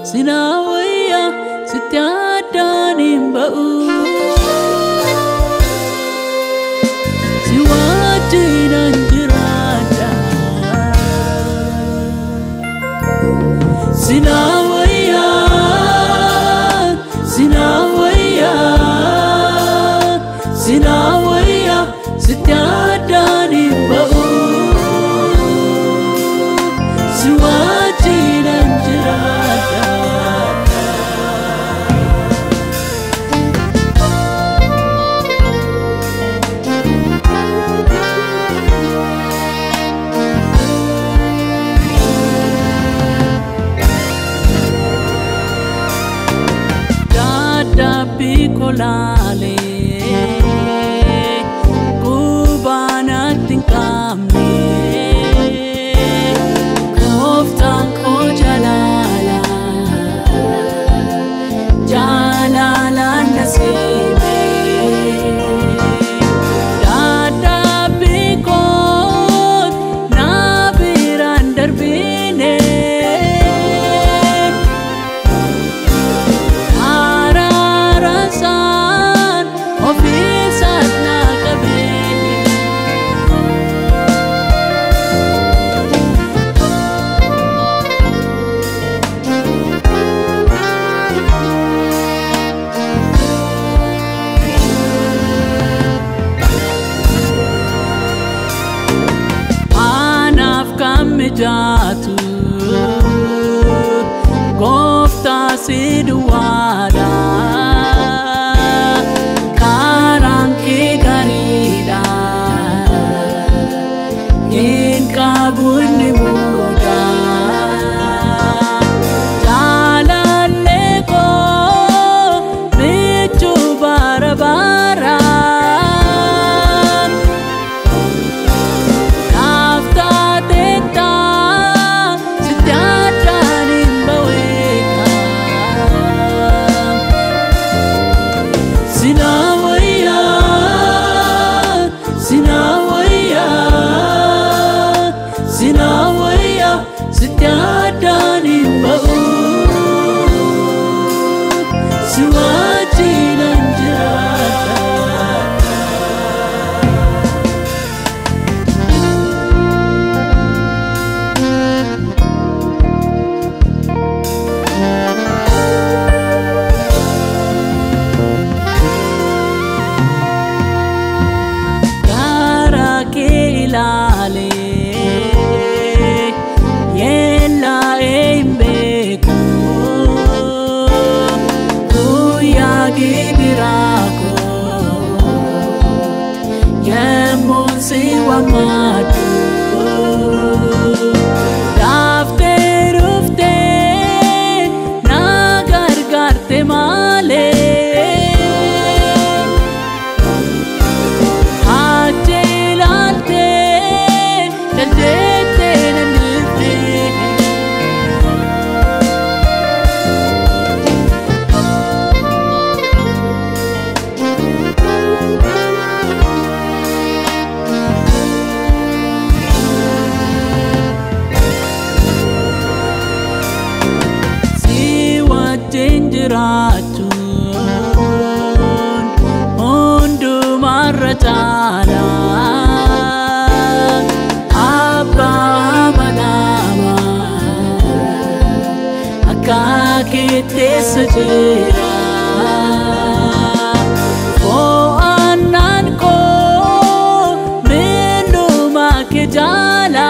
Sinawaya setiada nimbau siwaji dan jerada Sinawaya Sinawaya Sinawaya setiada nimbau siwaji dan jerada Pikolale kubana tingkamne koftan ko jalala jalala nasibe dada pikot nabiran darbine jatu gofta siduada karang ke garida in kabun muda jalan leko becu bara-bara Sinawaya setiada nimbau siwaji dan jerada Kara ke ilale madu dafte rufte nagar garte male ajelante dete nandite racun mundu marrajala apa manama akakite sejera oh ananko mindu make jala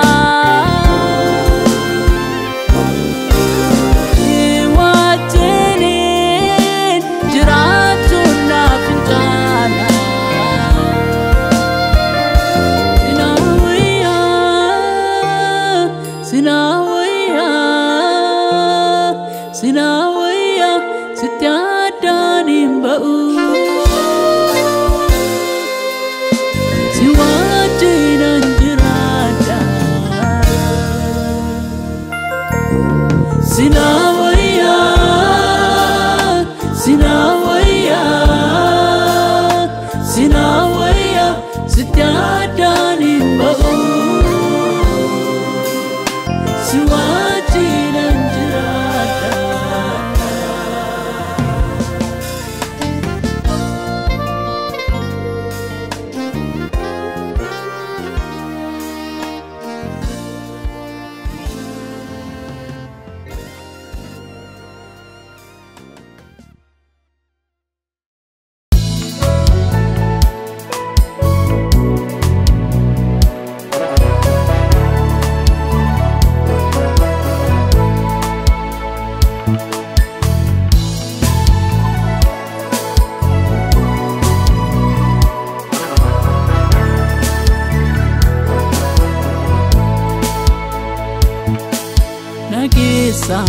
nageessa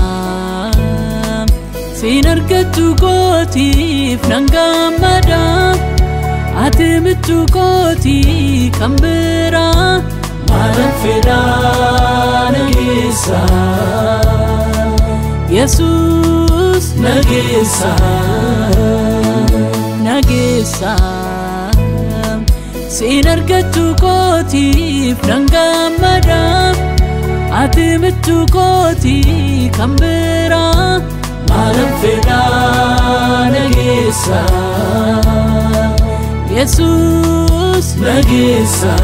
sin argachuu kootiif nan gammada ati michuu kootii kan biraa maalan fedha nageessa Yesus nageessa nageessa sin argachuu kootiif nan gammada ati michuu kootii kan biraa maalan fedha nageessa Yesus nageessa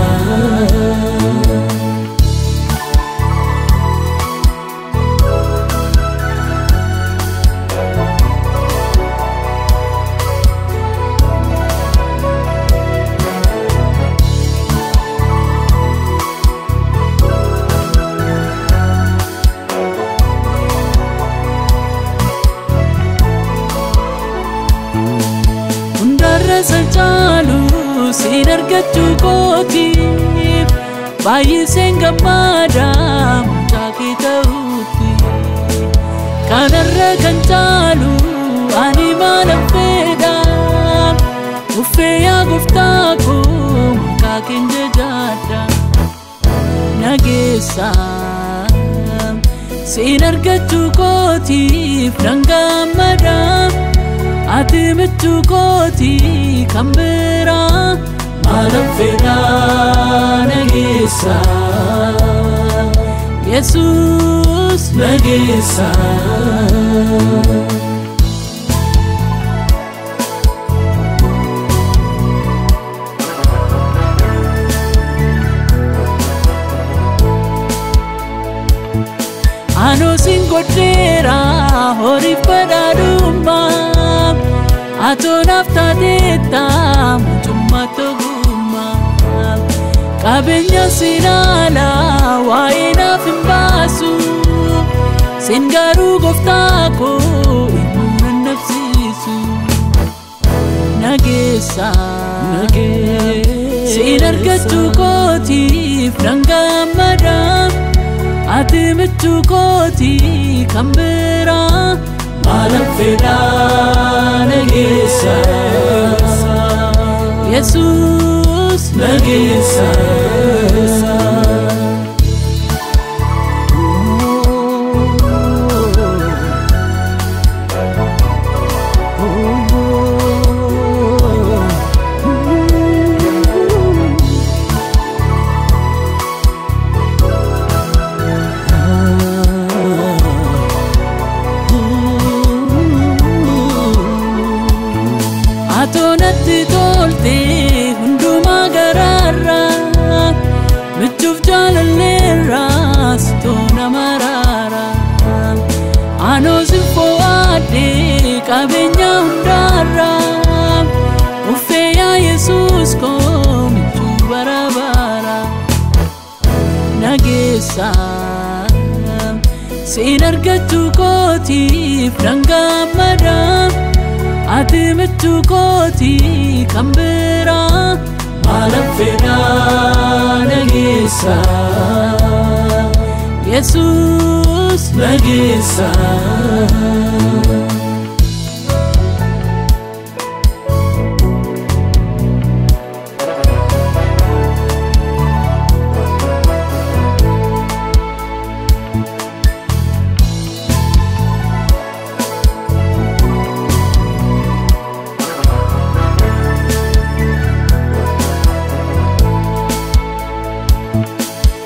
Sajalu sin argachuu kootiif baay'iseen gammada mucaa kee ta'uutti kanarra kan caalu ani maalan fedha uffee yaa gooftaa koo maqaa keen jajadha nageessa sin argachuu kootiif nan gammada ati michuu kootii kan biraa maalan fedha nageessa Yesus nageessa Ano sin godheera horiif badhaadhummaa Atonaaf taatetta mucummaa togummaa qabeenya sin ala waa'ee naaf hin baasu sin garuu gooftaa koo hin nannabsiisu nageessa sin argachuu kootiif nan gammada ati michuu kootii kan biraa maalan fedha nageessa Yesus nageessa Atonatti tolte hundumaa garaarra michuuf jaalalleerra sitoona maraara anoo sin fo'adhe qabeenya hundaarra uffee yaa Yesus koo michuu baraabara nageessa sin argachuu kootiif nan gammada ati michuu kootii kan biraa maalan fedha nageessa Yesus nageessa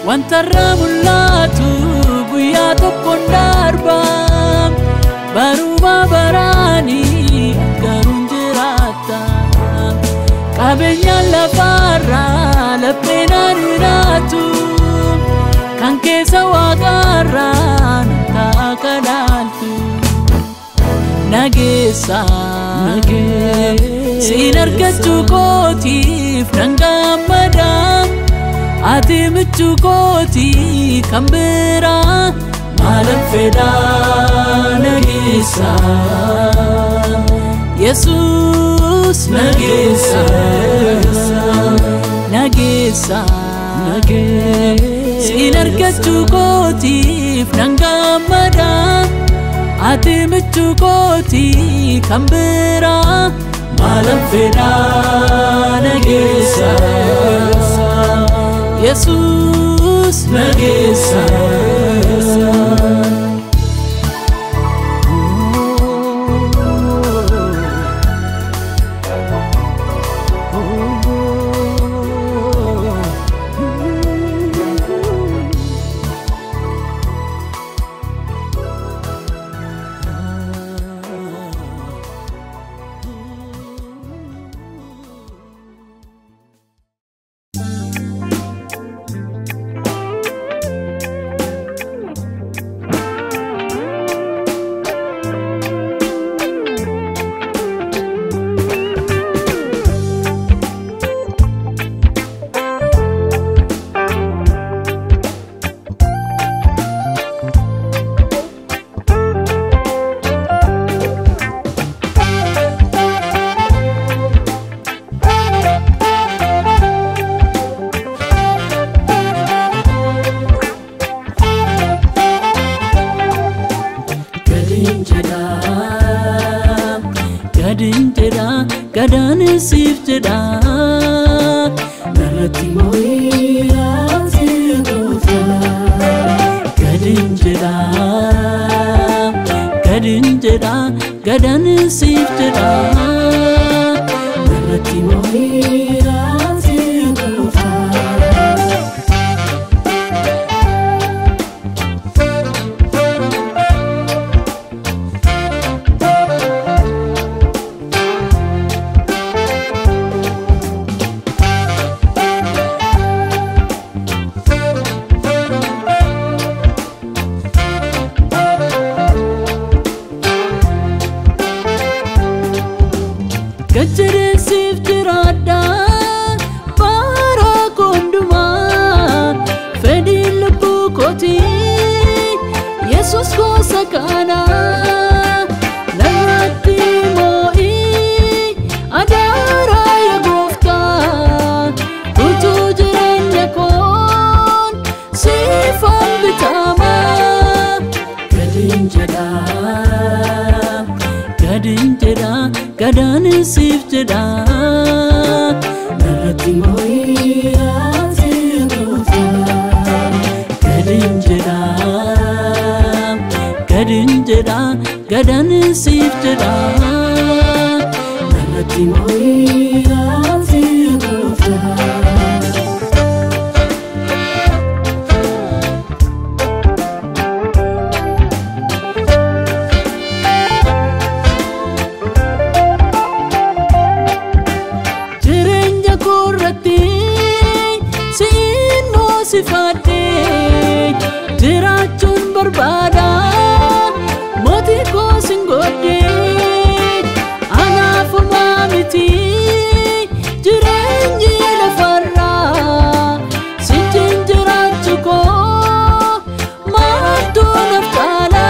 Wantarra mul'atu guyyaa tokkoon darba baruma baraanii garuun jiraata qabeenyaan lafarra lapheenaan hiraatu kan keessa waaqarra ta'a kadhaltu nageessa sin argachuu kootiif nan gammada ati michuu kootii kan biraa maalan fedha nageessa Yesus nageessa nageessa sin argachuu kootiif nan gammada ati michuu kootii kan biraa maalan fedhaa nageessa Yesuus nageessa Gadaan siif jedha narratti moo'aati goota gadin jedha gadaan siif jedha narratti moo'aati goota Gajjere siif jiraadha bara kondumaa fedhiin lubbuu kootii Yesuus gosa kana narratti moo'ii adaara yaa gooftaa utuu jireenya koon siifan bitama gadin jedha gadaan siif jedha narratti moo'aati goota gadin jedha gadaan siif jedha narratti moo'aati goota Sifate jiraachuun barbaada mootii koo sin godhe anaafuma miti jireenyi lafarraa sinjin jiraachuu koo maaltu naaf taala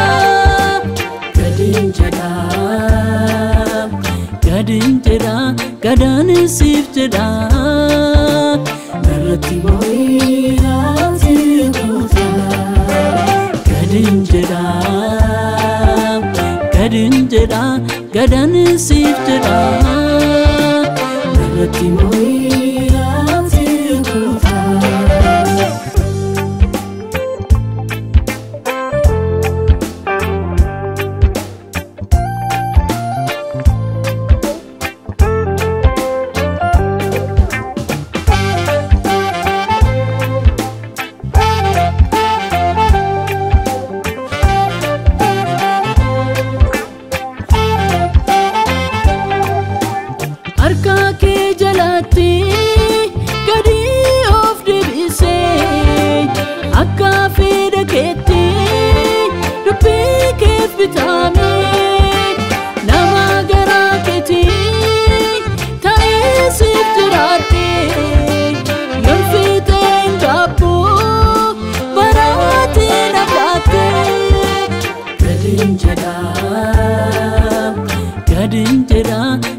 gadin jedha gadaan siif jedha narratti moo'aati goota gadin jedha gadaan siif jedha narratti moo'aati goota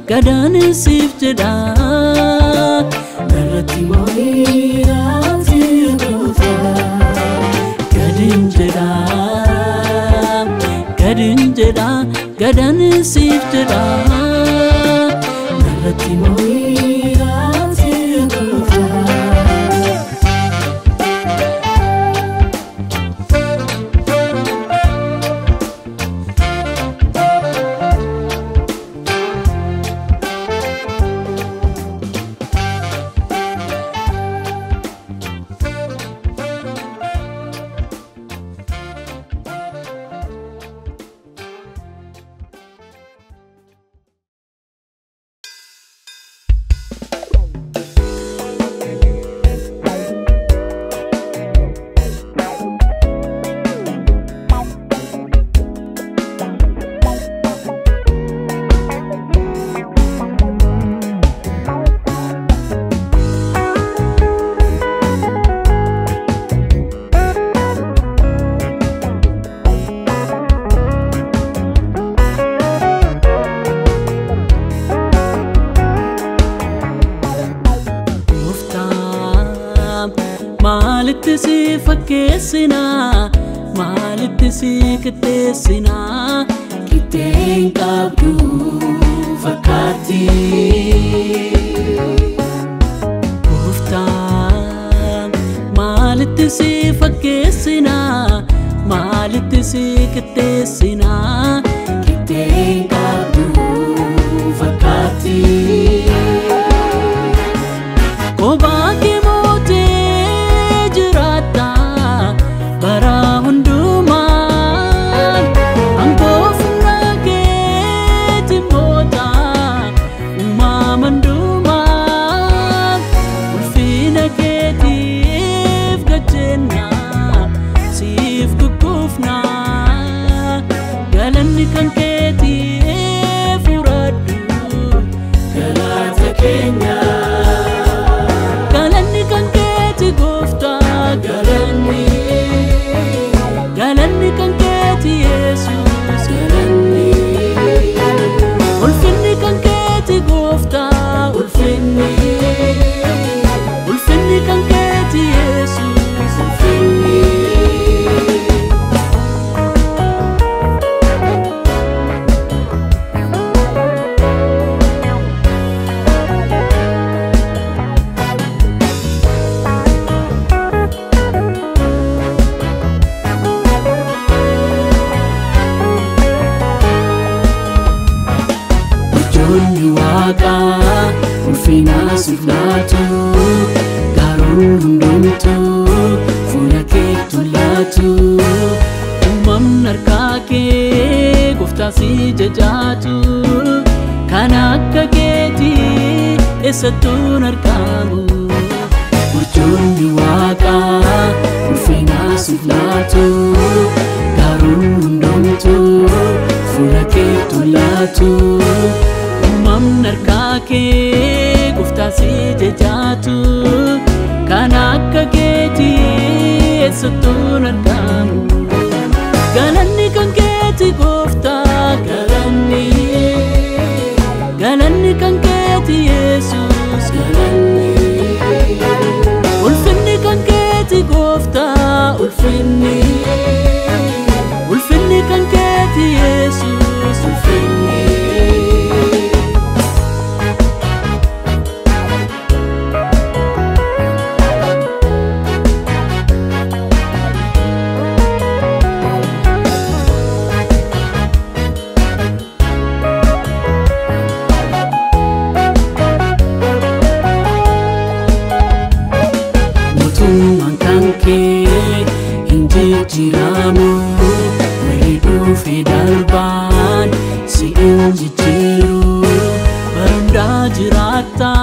gadaan siif jedha narratti moo'aati goota gadin jedha gadinjeda gadan sifteda narati moirati kufa Malitisi fakkeessina malitisi kitteessina kitteen qabdu fakkaatti Gooftaan malitisi fakkeessina malitisi kitteessina kitteen qabdu fakkaatti Kobaake ulfina siflaatu garuu hundumtu fuula keetu laatu uumamni harkaa kee gooftaa si jajaatu kan akka keetii eessattuun argamu urjoonni waaqaa ulfina siflaatu garuu hundumtu fuula keetu laatu Uumamni harkaa kee gooftaa si jajaatu kan akka keetii eessattuun argamu galanni kan keeti gooftaa galanni kan keeti Yesuus galanni ulfinni kan keeti gooftaa ulfinni kan keeti Yesuus ulfinni Jiramu Wedu fidalban Si injijiru Barunda jirata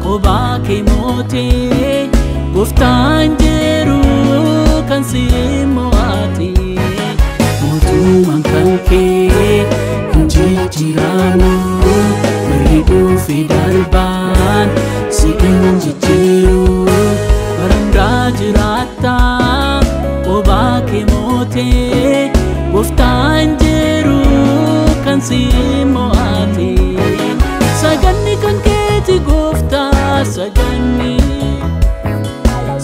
Kobaake mote Gooftaan jiru kan si mo'ate Mootummaan kan kee injijiramu Wedu fidalban Si injijiru Barunda jirata Kobaake mote Gooftaan jiru kan si mo'ate Saganni kan keeti gooftaa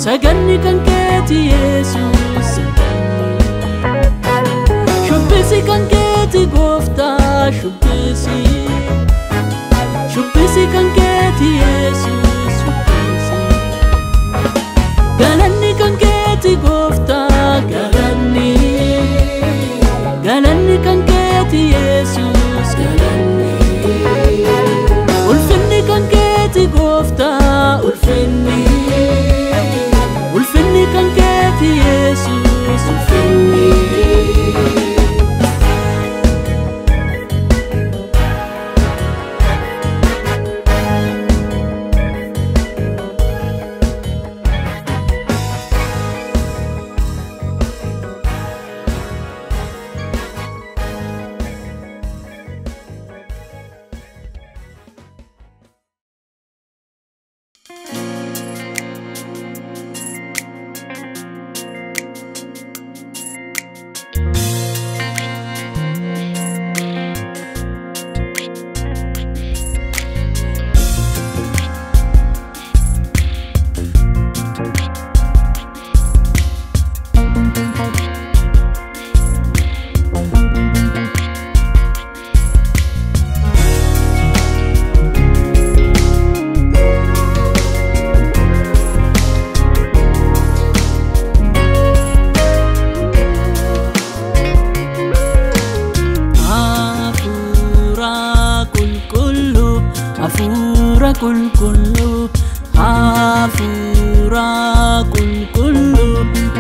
saganni kan keeti Yesuus saganni Shubbisi kan shubbisi shubbisi kan keeti Yesus shubbisi galanni kan keeti Gooftaa galanni kan keeti Yesus galanni ulfinni kan keeti Gooftaa ulfinni kan keeti Yesus ulfinni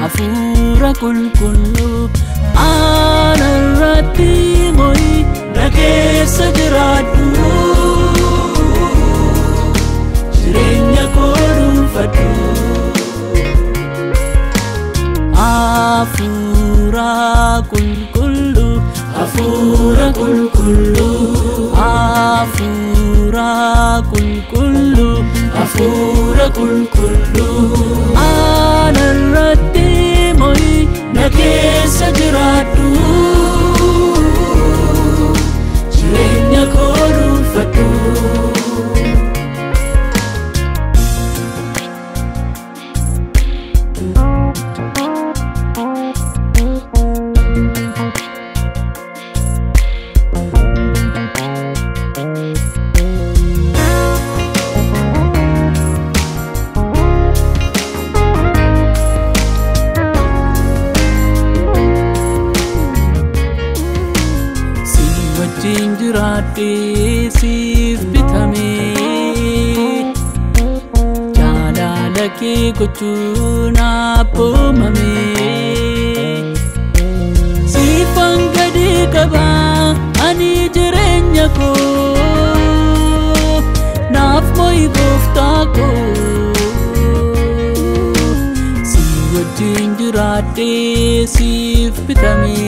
Afura kulkullu anarratti mo'i nageessa jiraadhu jireenya koo dhuunfadhu Afura kulkullu Afura kulkullu Afura kulkullu Afura kulkullu anarratti mo'i nageessa jiraadhu jireenya koo dhuunfadhu siif bitame jaalala kee gochuun abboomame siifan gadi qaba ani jireenya koo naaf mo'i Gooftaa koo si wajjin jiraadhee siif bitame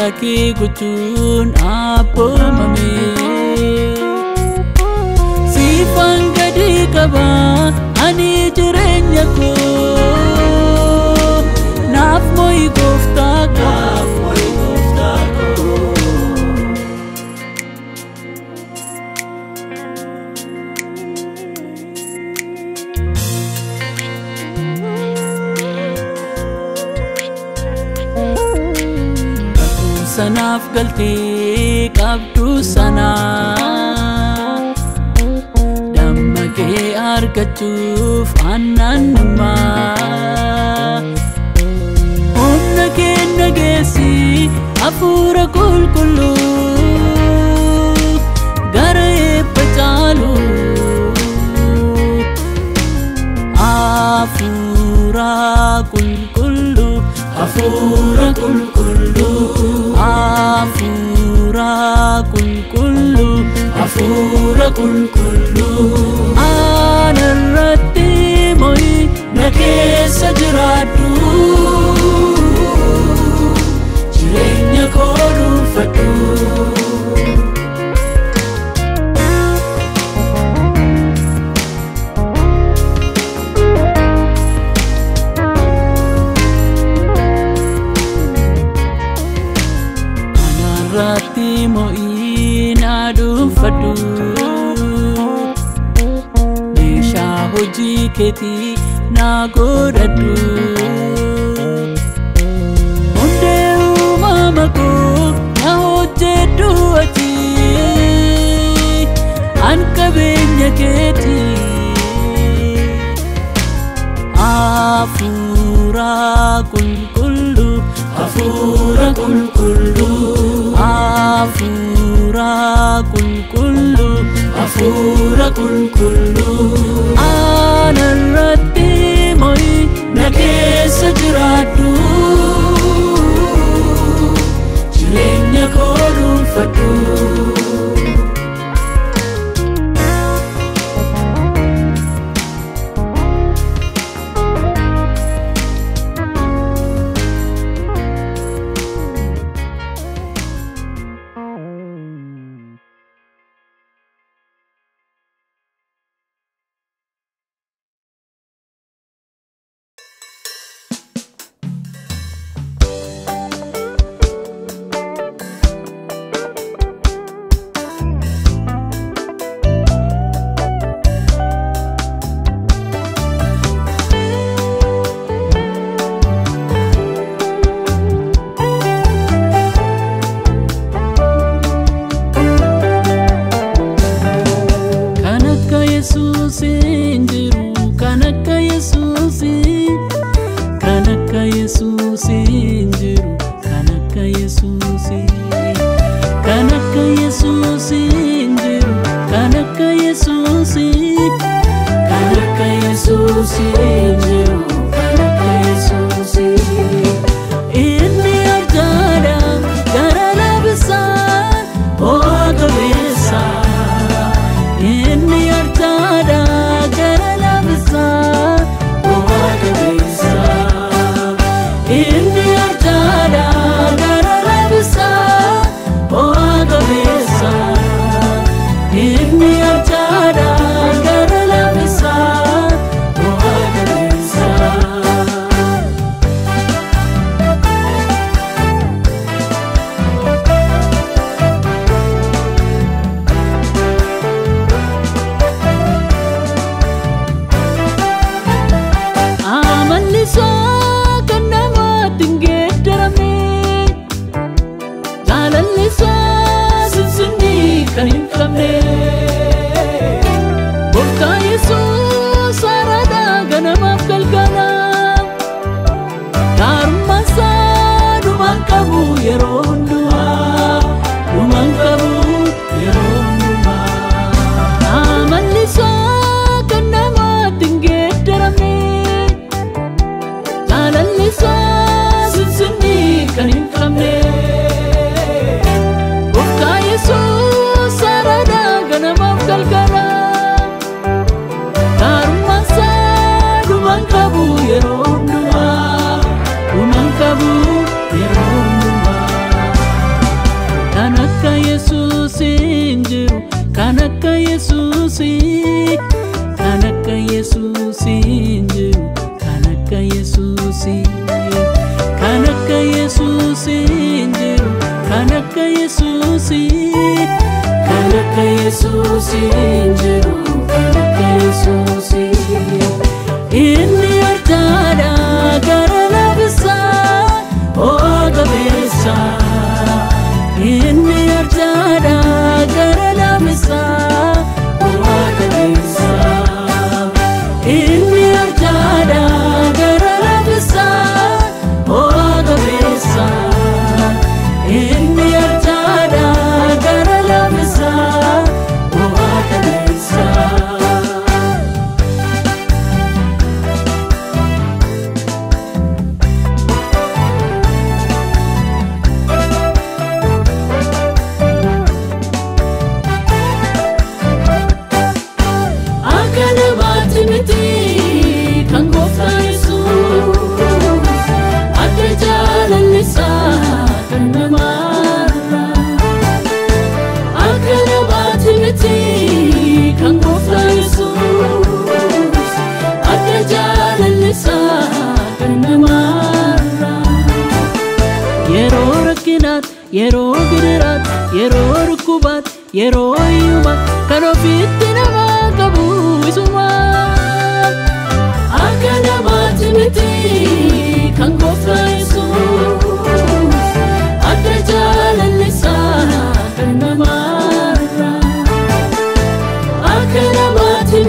Laki gochuun abboomame siifan gadi qaba ani jireenya koo naaf mo'i Gooftaa koo sanaaf galtee qabdu sana damma kee argachuuf annanummaa humna kee nageessi Hafuura qulqulluu gara eebba caalu Hafuura qulqulluu Hafuura qulqulluu Hafuura qulqulluu Hafuura qulqulluu anarratti mo'i na keessa jiraadhu jireenya koo dhuunfadhu mo'i na dhuunfadhu meeshaa hojii keetii na godhadhu hundee uumama mako na hojjedhu ati an qabeenya keeti Afura kulkullu Afura kulkullu Afura kulkullu Afura kulkullu Anarratti moi na keessa jiraadhu jireenya koo dhuunfadhu yeroo gidirat yeroo rukubat yeroo yumat kan ofitti nama qabu isuma akka namaatti miti kan gooftaa Yesuus adda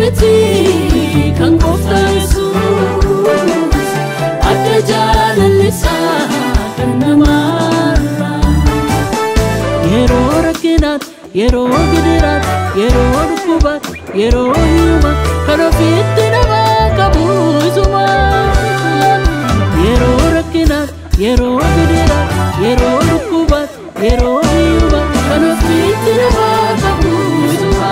miti kan gooftaa Yesuus adda jaalallisaa kan namarraa. Yeroo rakkinaat, yeroo gidiraat, yeroo dhukkubaat, yeroo hiyyummaa kan ofitti nama qabu isuma. Yeroo rakkinaat, yeroo gidiraat, yeroo dhukkubaat, yeroo hiyyummaa kan ofitti nama qabu isuma.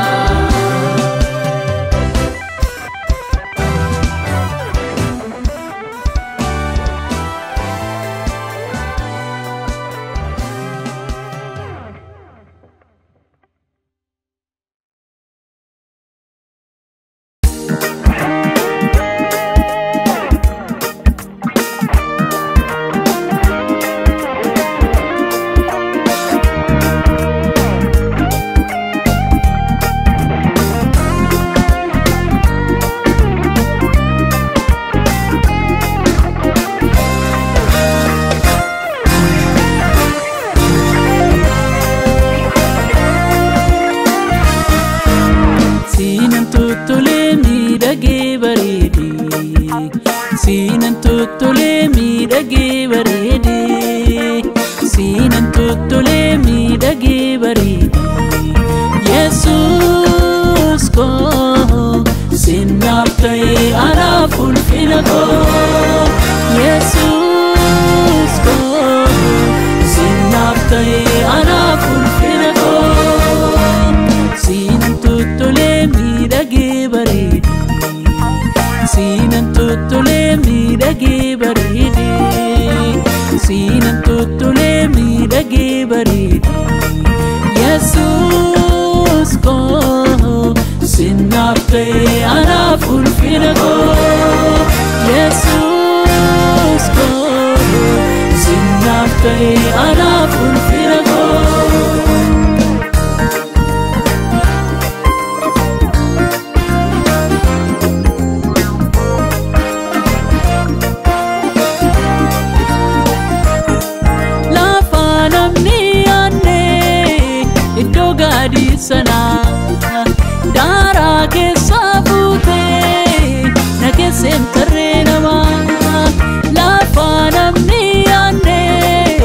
Sinan tuttulee miidhagee bareedee, sinan tuttulee miidhagee bareedee. Yesuus koo sinaaf ta'ee anaaf ulfina koo. Yesuus koo sinaaf ta'ee anaaf ulfina koo. Sinan tuttulee miidhagee bareedee, sinan tuttulee miidhagee bareedee, sinan tuttulee miidhagee bareedee. Yesuus koo sinaaf ta'ee anaaf ulfina koo. Yesuus koo sinaaf ta'ee anaaf ulfina koo. Sana daara keessa buutee na keesseen tarree namaa. Lafa namni yaannee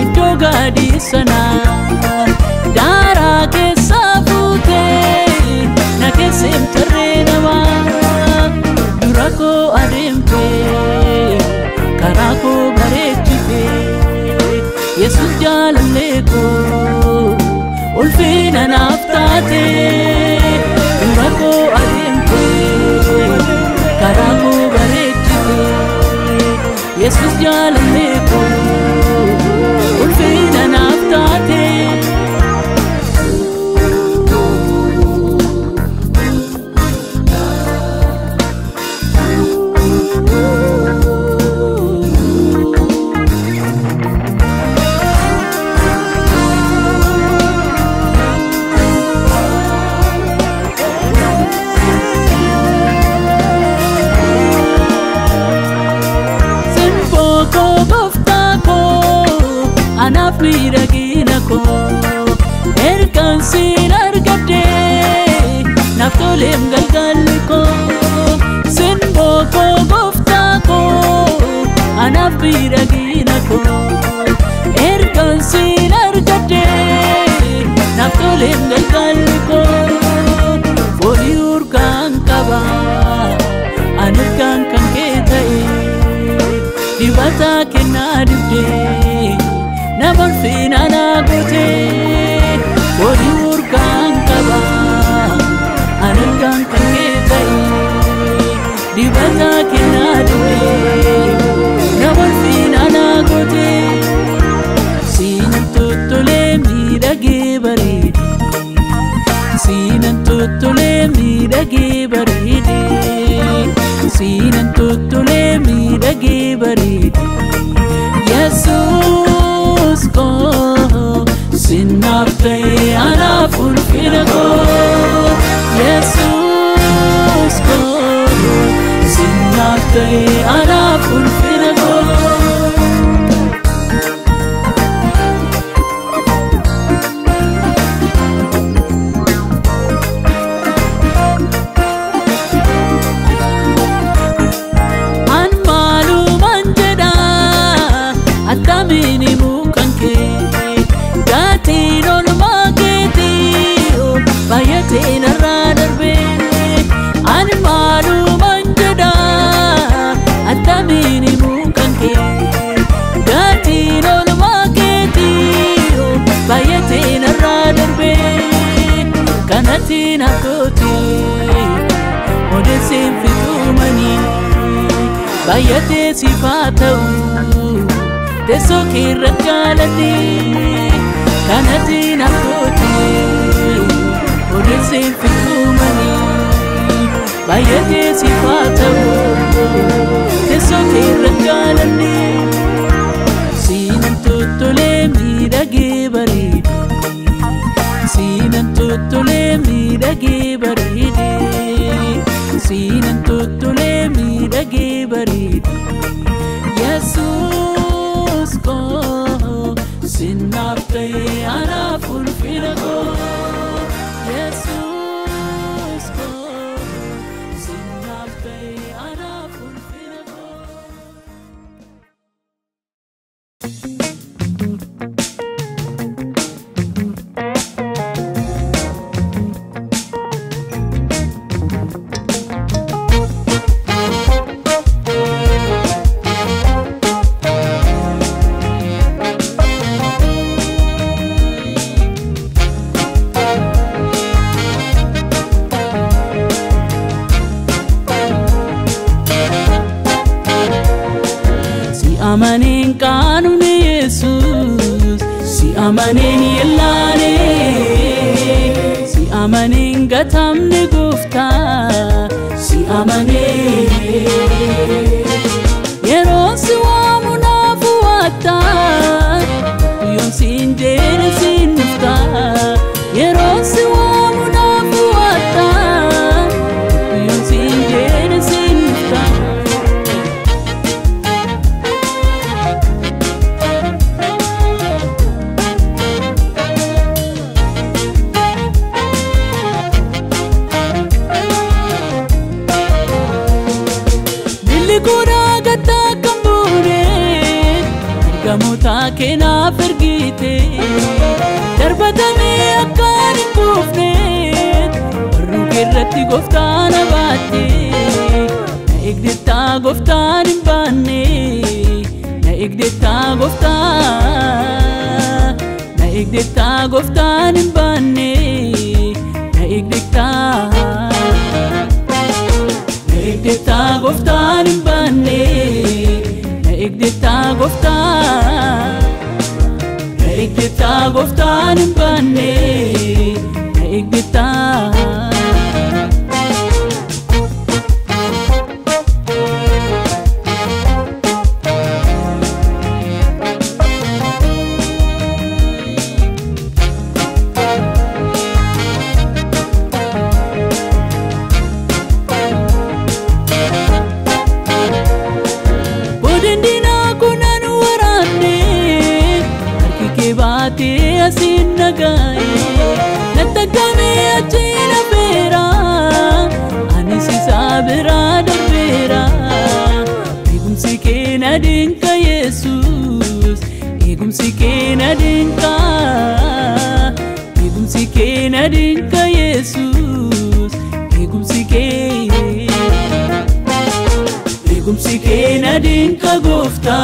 iddoo gaadii sana daara keessa buutee na keesseen tarree namaa. Dura koo adeemtee karaa koo bareechitee Yesuus jaalallee koo ulfina naaf taatee. Dura koo adeemtee karaa koo bareechitee Yesuus jaalallee koo ulfina naaf taatee. Anaaf miidhagina koo ergaan siin argadhee naaf toleem galgalli koo. Simboo koo gooftaa koo anaaf miidhagina koo ergaan siin argadhee naaf toleem galgalli koo. Foolii urgaan qaba ani urgaan kan kee ta'e dibata kennaa dibdee naman fina na gote. Foolii urgaan qaba ani urgaan kan kee ta'e dibata kennaa dibdee naman fina na gote. Sinan tuttulee miidhagee bareedee, sinan tuttulee miidhagee bareedee, sinan tuttulee miidhagee bareedee. Yesuus koo sinaaf ta'ee anaaf ulfina koo. Yesuus koo sinaaf ta'ee anaaf ulfina koo. Kanatiin haftoote odeesseen fixuumanii baay'atee siif haa ta'u teessoo kee irra jaaladhe. Kanatiin haftoote odeesseen fixuumanii baay'atee siif haa ta'u teessoo kee irra jaaladhe. Siinan tottolee miidhagee bareede Siinan tottolee miidhagee bareede Siinan tottolee miidhagee bareede Yesuus koo sinaaf ta'e anaaf ulfina koo Yesuus koo sinaaf ta'e anaaf ulfina koo. Amanin kanune Yesus, si amanin yellane, si amanin gatamne gufta, si amanin. Yeron si wamuna fuata, yon sinjere sinufta. Yeron si wamuna fuata, yon sinjere sinufta. Gamoota keenaaf ergite darbatamee akkaan hin kufneet barruu keerratti gooftaan abaatte na eegdettaa gooftaan hin baanne na eegdettaa gooftaan hin baanne na eegdettaa gooftaan hin baanne. Eegdettaa gooftaan hin baanne eegdettaa. Asin nagaye natakame achina pera anisi sabira darbera egumsi ke nadinka Yesus egumsi ke nadinka Yesus egumsi ke nadinka gofta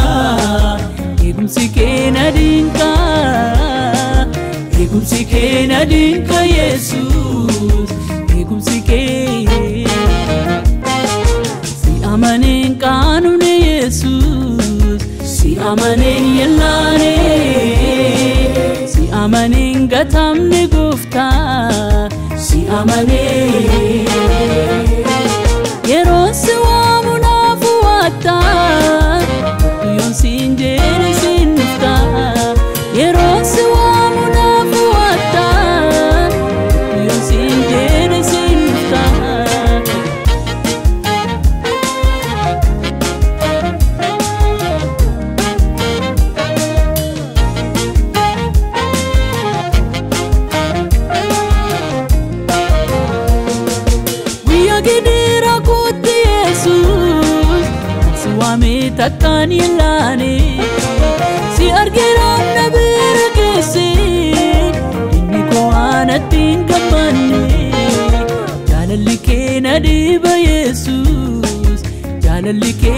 egumsi ke nadinka Yesus egumsi ke. Si amanin kanune Yesus, si amanin yellane, si amanin gatamne gufta, si amanin. Yeron si wamuna fuata, yon sinjere sinufta. Yeron si wamuna fuata, yon sinjere sinufta. Gidira kuti Yesus, si wame takkan yellane, si argeram na berekese, inni ko anatin gamane. Jalalli ke nadiba Yesus, jalalli ke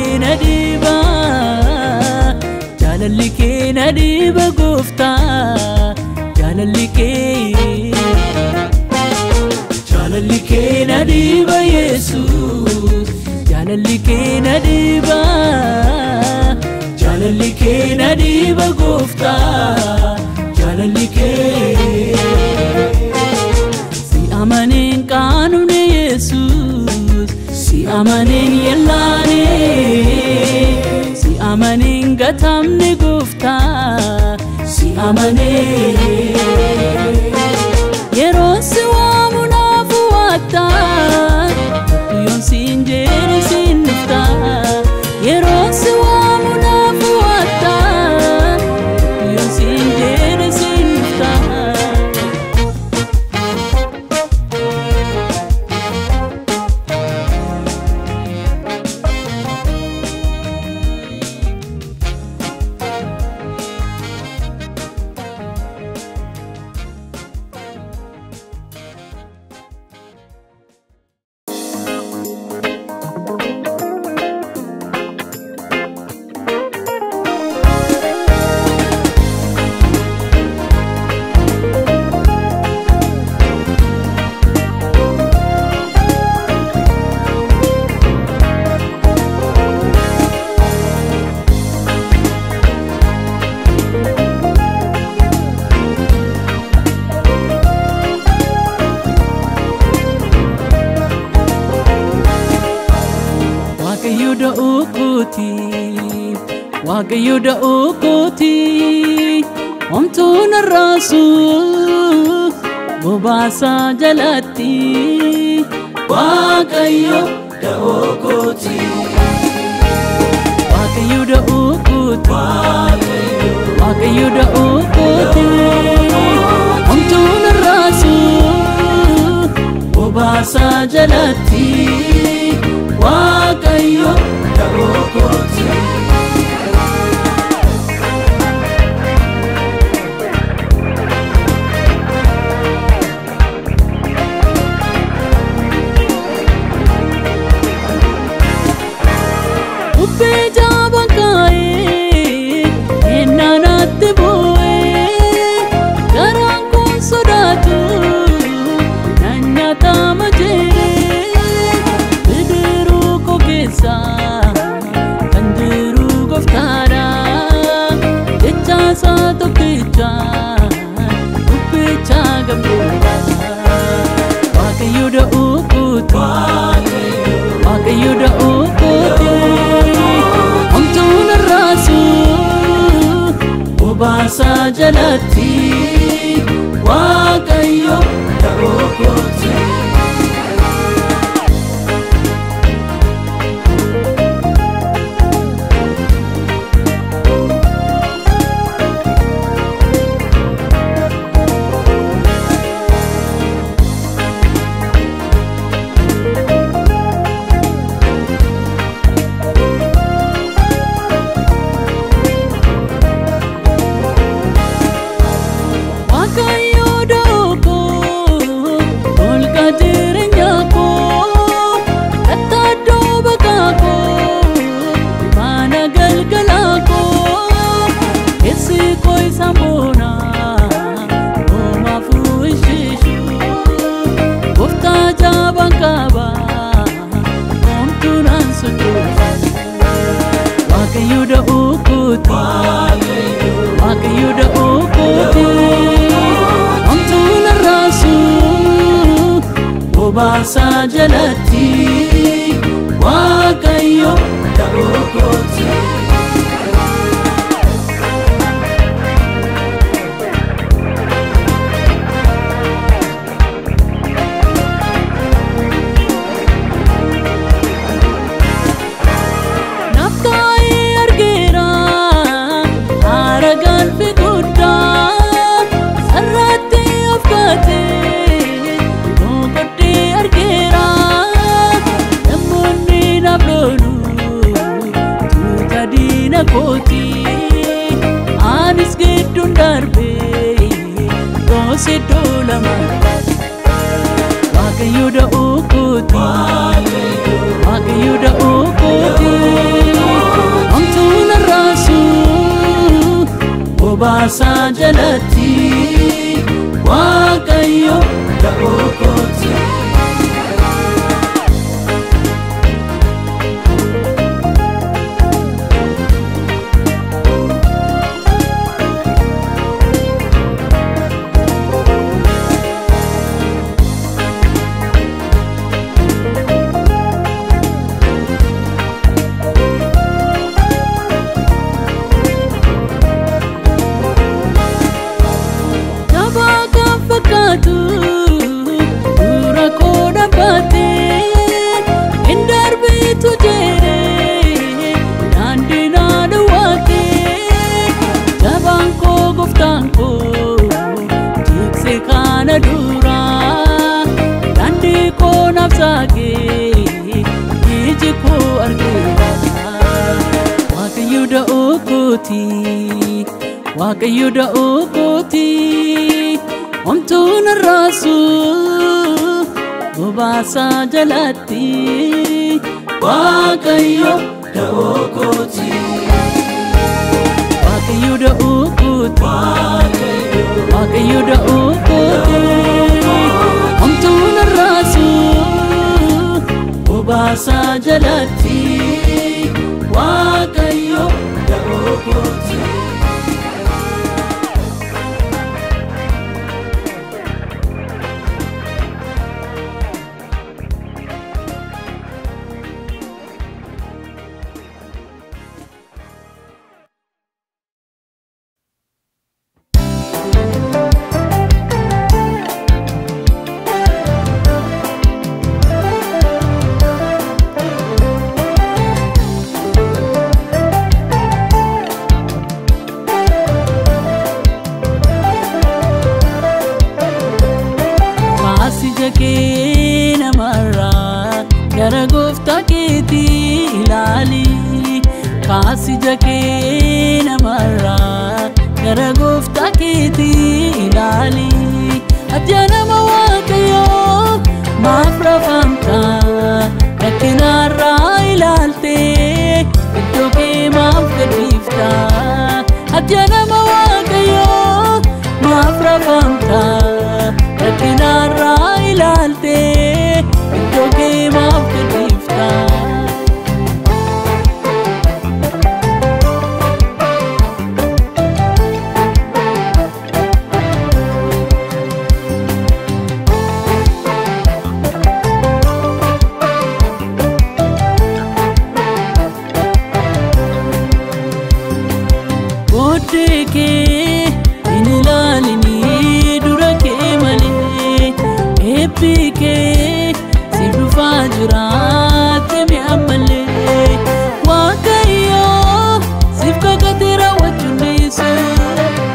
nadiba gofta, jalalli ke. bagufta jalalike si amanin kanune Jesus si amanin yellane si amanin gatamne gufta si amanin yerosi wa munafuata yon sinjere sinufta yerosi wa munafuata yon sinjere sinufta Waaqayyo da'uukooti omtuun arraasu bobaasa jalatti Waaqayyo da'uukooti Waaqayyo da'uukooti Waaqayyo da'uukooti omtuun arraasu bobaasa jalatti Waaqayyo da'uukooti Waaqayyo da'uukooti omtuun arraasu bobaasa jalatti Waaqayyo da'uukooti Waaqayyo da'uukooti omtuun arraasu bobaasa jalatti Waaqayyo da'uukooti kee iji koo argeera Waaqayyo da'oo kooti Waaqayyo da'oo kooti Homtuu narraasu Obaasa jalatti Waaqayyo da'oo kooti Waaqayyo da'oo kooti Waaqayyo da'oo kooti Homtuu narraasu Obaasa jalatti Waaqayyo da'oo kooti Gara gooftaa keetii ilaali kaasija kee namarraa gara gooftaa keetii ilaali ati nama Waaqayyoo maaf rafamta rakkinarraa ilaaltee iddoo kee maaf gadhiifta ati nama Waaqayyoo maaf rafamta rakkinarraa ilaaltee iddoo kee maaf gadhiifta Booddee kee hin ilaalinii dura kee malee eebbi kee siif dhufaa jiraate mi'ammalee Waaqayyo siif kakatee raawwachuu dhiisu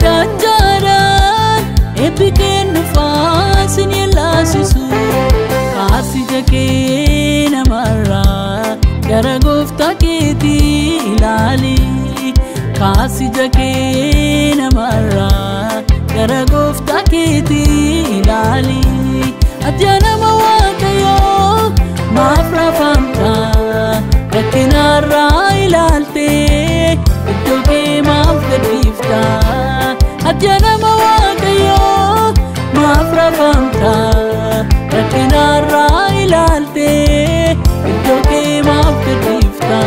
dachaadhaan eebbi kee dhufaa sin yellaasisu kaasija kee namarraa gara gooftaa keetii ilaali kaasija kee namarraa gara gooftaa keetii ilaali ati nama Waaqayyoo maaf rafamta rakkinarraa ilaaltee iddoo kee maaf gadhiifta ati nama Waaqayyoo maaf rafamta rakkinarraa ilaaltee iddoo kee maaf gadhiifta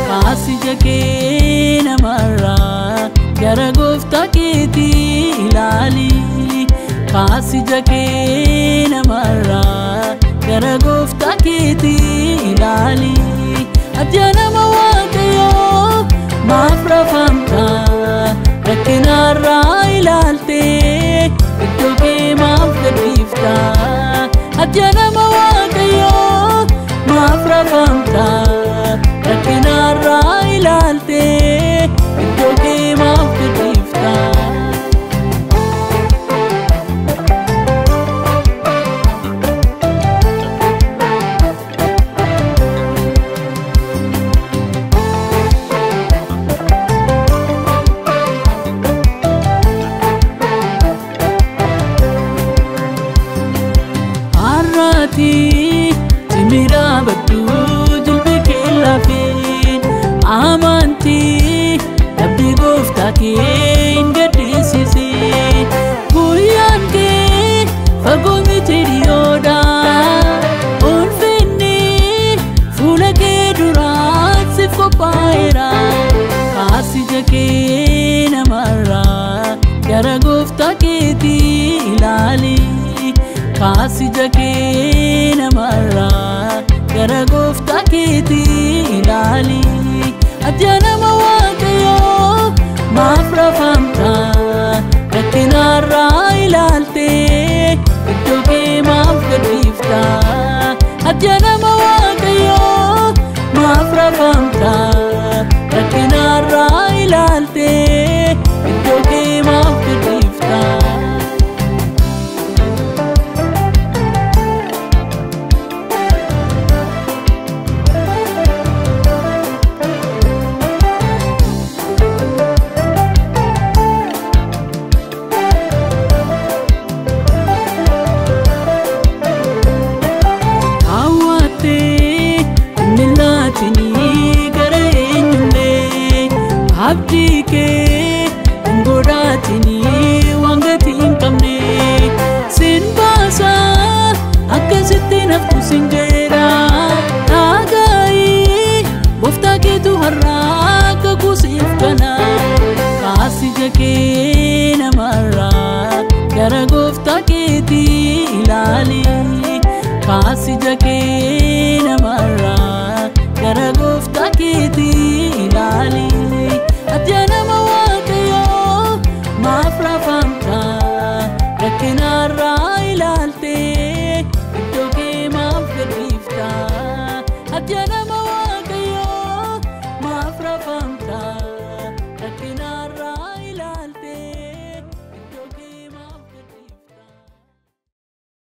kaasija kee namarraa gara gooftaa keetii ilaali kaasija kee namarraa gara gooftaa keetii ilaali ati nama Waaqayyoo maaf rafamta rakkinarraa ilaaltee iddoo kee maaf gadhiifta ati nama Waaqayyoo maaf rafamta rakkinarraa ilaaltee iddoo kee maaf gadhiifta har'aati timiraa badduu jilbi kee lafeen amantii dhabbii gooftaa kee hin gaddisiise guyyaan kee fagoo miti dhiyoodha ulfinni fuula kee duraatti qophaa'eera kaasija kee namarraa gara gooftaa keetii ilaali kaasija kee namarraa gara gooftaa keetii ilaali ati nama waaqayyoo maaf rafamta rakkinarraa ilaaltee iddoo kee maaf gadhiifta ati nama waaqayyoo maaf rafamta rakkinarraa ilaaltee iddoo kee maaf gadhiifta abdii kee godhaatini waan gatii hin qabne sin baasa akkasitti naftu sin jedha dhaga'i gooftaa keetu har'aa kakuusiif kana kaasija kee namarraa gara gooftaa keetii ilaali kaasija kee namarraa gara gooftaa keetii ilaali ati nama